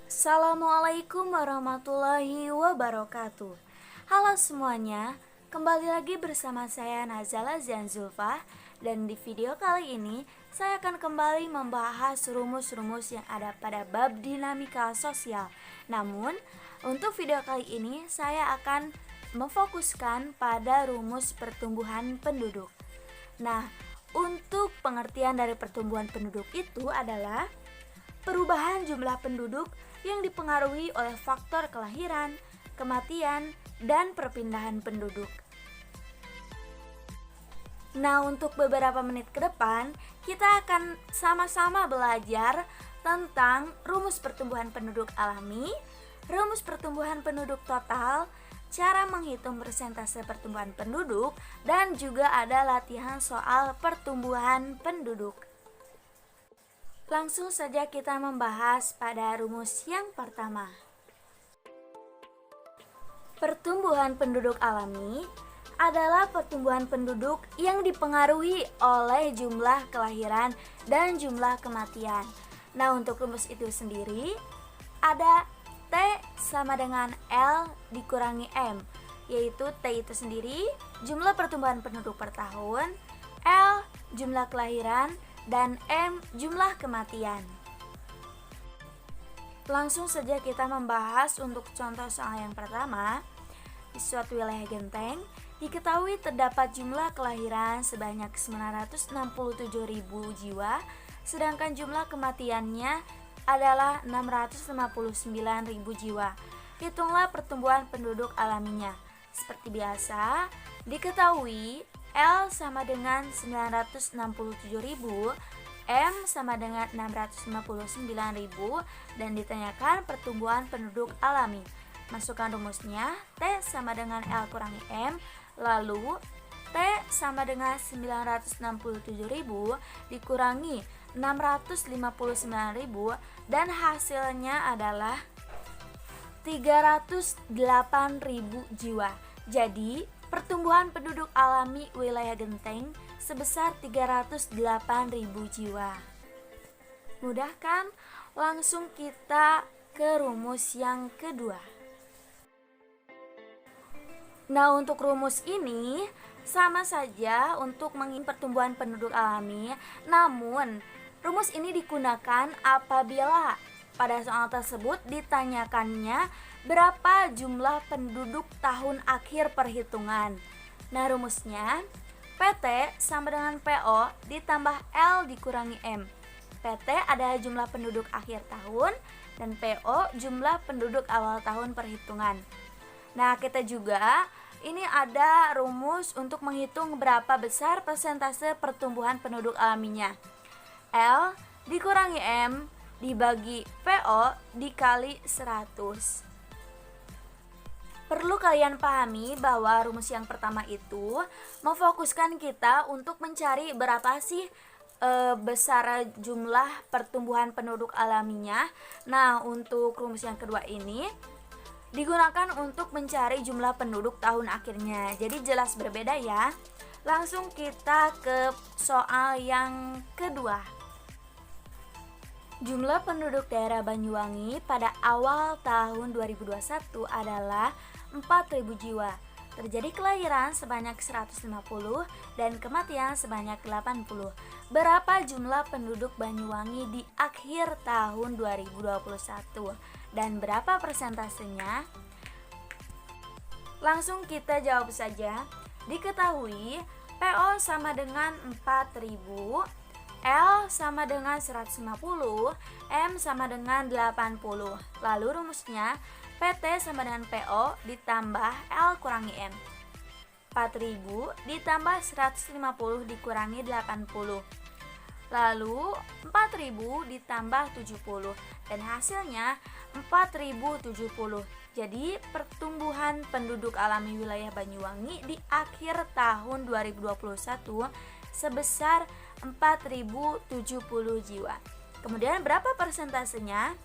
Assalamualaikum warahmatullahi wabarakatuh. Halo semuanya, kembali lagi bersama saya Nazala Zanzulfa. Dan di video kali ini saya akan kembali membahas rumus-rumus yang ada pada bab dinamika sosial. Namun untuk video kali ini saya akan memfokuskan pada rumus pertumbuhan penduduk. Nah, untuk pengertian dari pertumbuhan penduduk itu adalah perubahan jumlah penduduk yang dipengaruhi oleh faktor kelahiran, kematian, dan perpindahan penduduk. Nah, untuk beberapa menit ke depan, kita akan sama-sama belajar tentang rumus pertumbuhan penduduk alami, rumus pertumbuhan penduduk total, cara menghitung persentase pertumbuhan penduduk, dan juga ada latihan soal pertumbuhan penduduk. Langsung saja kita membahas pada rumus yang pertama. Pertumbuhan penduduk alami adalah pertumbuhan penduduk yang dipengaruhi oleh jumlah kelahiran dan jumlah kematian. Nah, untuk rumus itu sendiri ada T sama dengan L dikurangi M, yaitu T itu sendiri jumlah pertumbuhan penduduk per tahun, L jumlah kelahiran, dan M jumlah kematian. Langsung saja kita membahas untuk contoh soal yang pertama. Di suatu wilayah genteng, diketahui terdapat jumlah kelahiran sebanyak 967.000 jiwa, sedangkan jumlah kematiannya adalah 659.000 jiwa. Hitunglah pertumbuhan penduduk alaminya. Seperti biasa, diketahui L sama dengan 967.000, M sama dengan 659.000, dan ditanyakan pertumbuhan penduduk alami. Masukkan rumusnya, T sama dengan L kurangi M, lalu T sama dengan 967.000 dikurangi 659.000, dan hasilnya adalah 308.000 jiwa. Jadi, pertumbuhan penduduk alami wilayah genteng sebesar 308.000 jiwa. Mudah kan? Langsung kita ke rumus yang kedua. Nah, untuk rumus ini sama saja untuk mengingat pertumbuhan penduduk alami, namun rumus ini digunakan apabila pada soal tersebut ditanyakannya berapa jumlah penduduk tahun akhir perhitungan. Nah, rumusnya PT sama dengan PO ditambah L dikurangi M. PT adalah jumlah penduduk akhir tahun dan PO jumlah penduduk awal tahun perhitungan. Nah, kita juga ini ada rumus untuk menghitung berapa besar persentase pertumbuhan penduduk alaminya. L dikurangi M dibagi PO dikali 100. Perlu kalian pahami bahwa rumus yang pertama itu memfokuskan kita untuk mencari berapa sih besar jumlah pertumbuhan penduduk alaminya. Nah, untuk rumus yang kedua ini digunakan untuk mencari jumlah penduduk tahun akhirnya. Jadi jelas berbeda ya. Langsung kita ke soal yang kedua. Jumlah penduduk daerah Banyuwangi pada awal tahun 2021 adalah 4.000 jiwa. Terjadi kelahiran sebanyak 150 dan kematian sebanyak 80. Berapa jumlah penduduk Banyuwangi di akhir tahun 2021 dan berapa persentasenya? Langsung kita jawab saja. Diketahui PO sama dengan 4.000, L sama dengan 150, M sama dengan 80. Lalu rumusnya PT sama dengan PO ditambah L kurangi M. 4.000 ditambah 150 dikurangi 80. Lalu 4.000 ditambah 70 dan hasilnya 4.070. Jadi pertumbuhan penduduk alami wilayah Banyuwangi di akhir tahun 2021 sebesar 4.070 jiwa. Kemudian berapa persentasenya?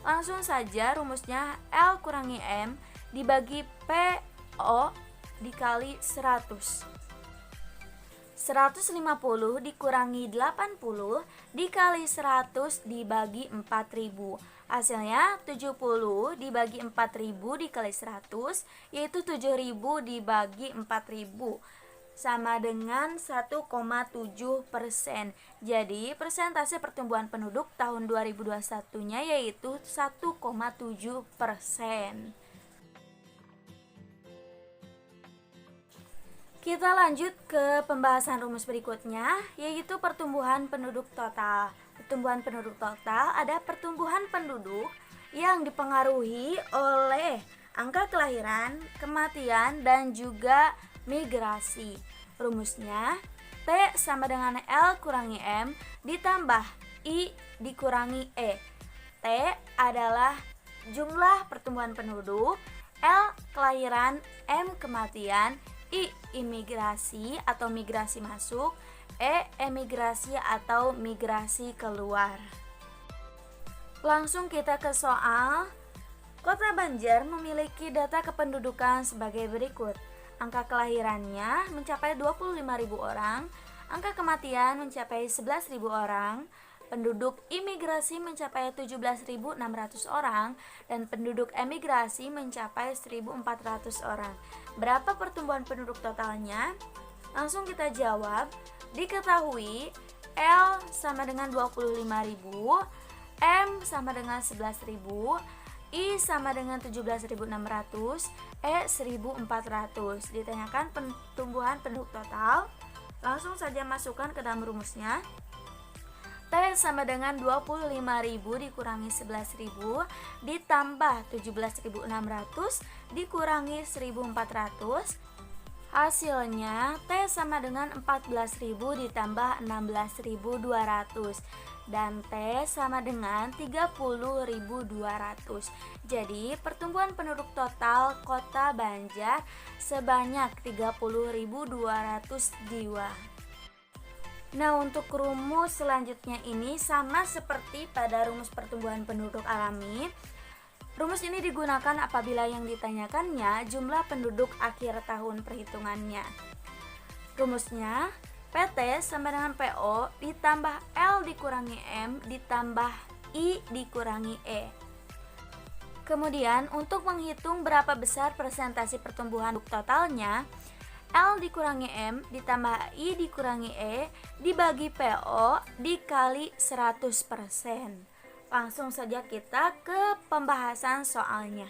Langsung saja rumusnya L kurangi M dibagi PO dikali 100. 150 dikurangi 80 dikali 100 dibagi 4000. Hasilnya 70 dibagi 4000 dikali 100, yaitu 7000 dibagi 4000, sama dengan 1,7%. Jadi persentase pertumbuhan penduduk tahun 2021-nya yaitu 1,7%. Kita lanjut ke pembahasan rumus berikutnya, yaitu pertumbuhan penduduk total. Pertumbuhan penduduk total ada pertumbuhan penduduk yang dipengaruhi oleh angka kelahiran, kematian, dan juga migrasi. Rumusnya T sama dengan L kurangi M ditambah I dikurangi E. T adalah jumlah pertumbuhan penduduk, L kelahiran, M kematian, I imigrasi atau migrasi masuk, E emigrasi atau migrasi keluar. Langsung kita ke soal. Kota Banjar memiliki data kependudukan sebagai berikut. Angka kelahirannya mencapai 25.000 orang, angka kematian mencapai 11.000 orang, penduduk imigrasi mencapai 17.600 orang, dan penduduk emigrasi mencapai 1.400 orang. Berapa pertumbuhan penduduk totalnya? Langsung kita jawab. Diketahui L sama dengan 25.000, M sama dengan 11.000, I sama dengan 17.600, E 1.400. Ditanyakan pertumbuhan penduduk total, langsung saja masukkan ke dalam rumusnya. T sama dengan 25.000 dikurangi 11.000 ditambah 17.600 dikurangi 1.400. Hasilnya T sama dengan 14.000 ditambah 16.200 dan T sama dengan 30.200. Jadi pertumbuhan penduduk total Kota Banjar sebanyak 30.200 jiwa. Nah, untuk rumus selanjutnya ini sama seperti pada rumus pertumbuhan penduduk alami. Rumus ini digunakan apabila yang ditanyakannya jumlah penduduk akhir tahun perhitungannya. Rumusnya PT sama dengan PO ditambah L dikurangi M ditambah I dikurangi E. Kemudian untuk menghitung berapa besar persentase pertumbuhan totalnya, L dikurangi M ditambah I dikurangi E dibagi PO dikali 100%. Langsung saja kita ke pembahasan soalnya.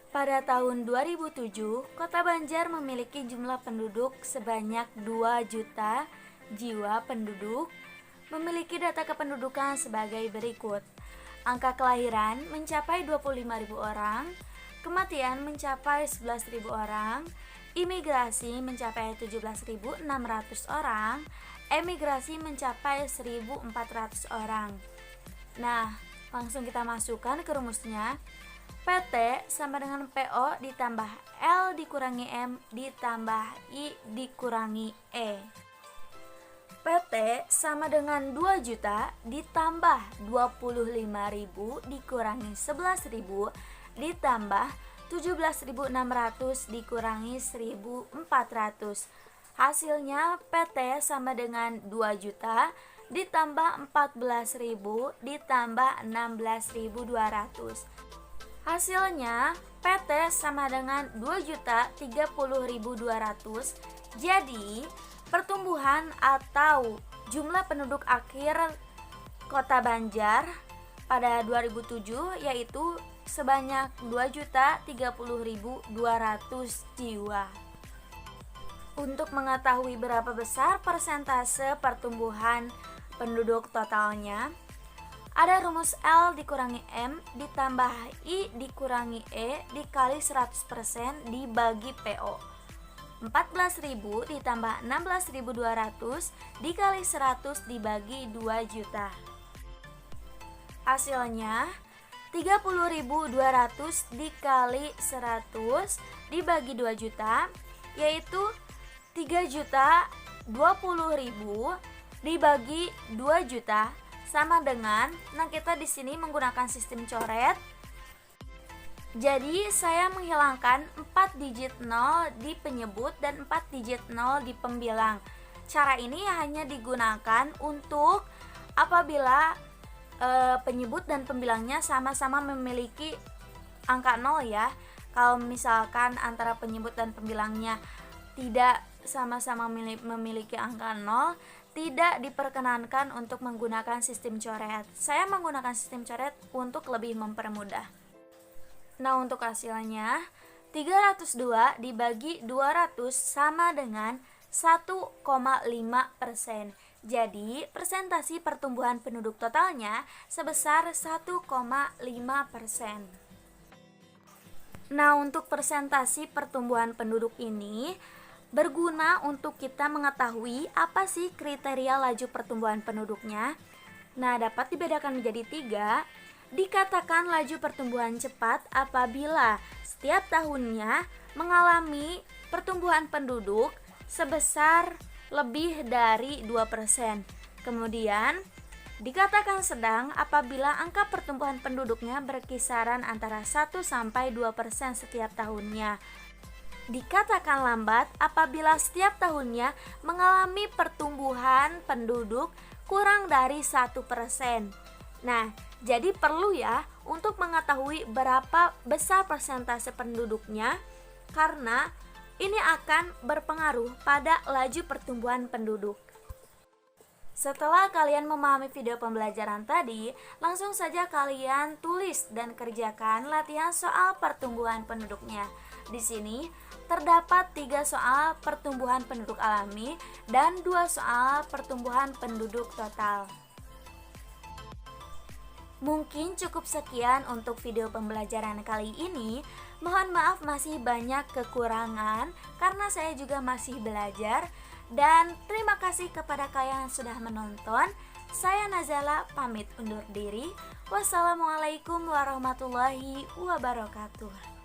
Pada tahun 2007, Kota Banjar memiliki jumlah penduduk sebanyak 2 juta jiwa penduduk, memiliki data kependudukan sebagai berikut. Angka kelahiran mencapai 25.000 orang, kematian mencapai 11.000 orang, imigrasi mencapai 17.600 orang, emigrasi mencapai 1.400 orang. Nah, langsung kita masukkan ke rumusnya. PT sama dengan PO ditambah L dikurangi M ditambah I dikurangi E. PT sama dengan 2 juta ditambah 25.000 dikurangi 11.000 ditambah 17.600 dikurangi 1.400. Hasilnya PT sama dengan 2 juta ditambah 14.000 ditambah 16.200. Hasilnya PT sama dengan 2.030.200. Jadi pertumbuhan atau jumlah penduduk akhir Kota Banjar pada 2007 yaitu sebanyak 2.030.200 jiwa. Untuk mengetahui berapa besar persentase pertumbuhan penduduk totalnya, ada rumus L dikurangi M ditambah I dikurangi E dikali 100% dibagi PO. 14.000 ditambah 16.200 dikali 100 dibagi 2 juta. Hasilnya 30.200 dikali 100 dibagi 2 juta yaitu 3.020.000 dibagi 2 juta sama dengan, nah kita di sini menggunakan sistem coret. Jadi saya menghilangkan 4 digit 0 di penyebut dan 4 digit 0 di pembilang. Cara ini hanya digunakan untuk apabila penyebut dan pembilangnya sama-sama memiliki angka 0 ya. Kalau misalkan antara penyebut dan pembilangnya tidak sama-sama memiliki angka 0, tidak diperkenankan untuk menggunakan sistem coret. Saya menggunakan sistem coret untuk lebih mempermudah. Nah, untuk hasilnya 302 dibagi 200 sama dengan 1,5%. Jadi, persentase pertumbuhan penduduk totalnya sebesar 1,5%. Nah, untuk persentase pertumbuhan penduduk ini berguna untuk kita mengetahui apa sih kriteria laju pertumbuhan penduduknya. Nah, dapat dibedakan menjadi 3. Dikatakan laju pertumbuhan cepat apabila setiap tahunnya mengalami pertumbuhan penduduk sebesar lebih dari 2%. Kemudian, dikatakan sedang apabila angka pertumbuhan penduduknya berkisaran antara 1 sampai 2% setiap tahunnya. Dikatakan lambat apabila setiap tahunnya mengalami pertumbuhan penduduk kurang dari 1%. Nah, jadi perlu ya untuk mengetahui berapa besar persentase penduduknya, karena ini akan berpengaruh pada laju pertumbuhan penduduk. Setelah kalian memahami video pembelajaran tadi, langsung saja kalian tulis dan kerjakan latihan soal pertumbuhan penduduknya. Di sini terdapat 3 soal pertumbuhan penduduk alami dan 2 soal pertumbuhan penduduk total. Mungkin cukup sekian untuk video pembelajaran kali ini. Mohon maaf masih banyak kekurangan karena saya juga masih belajar. Dan terima kasih kepada kalian yang sudah menonton. Saya Nazala pamit undur diri. Wassalamualaikum warahmatullahi wabarakatuh.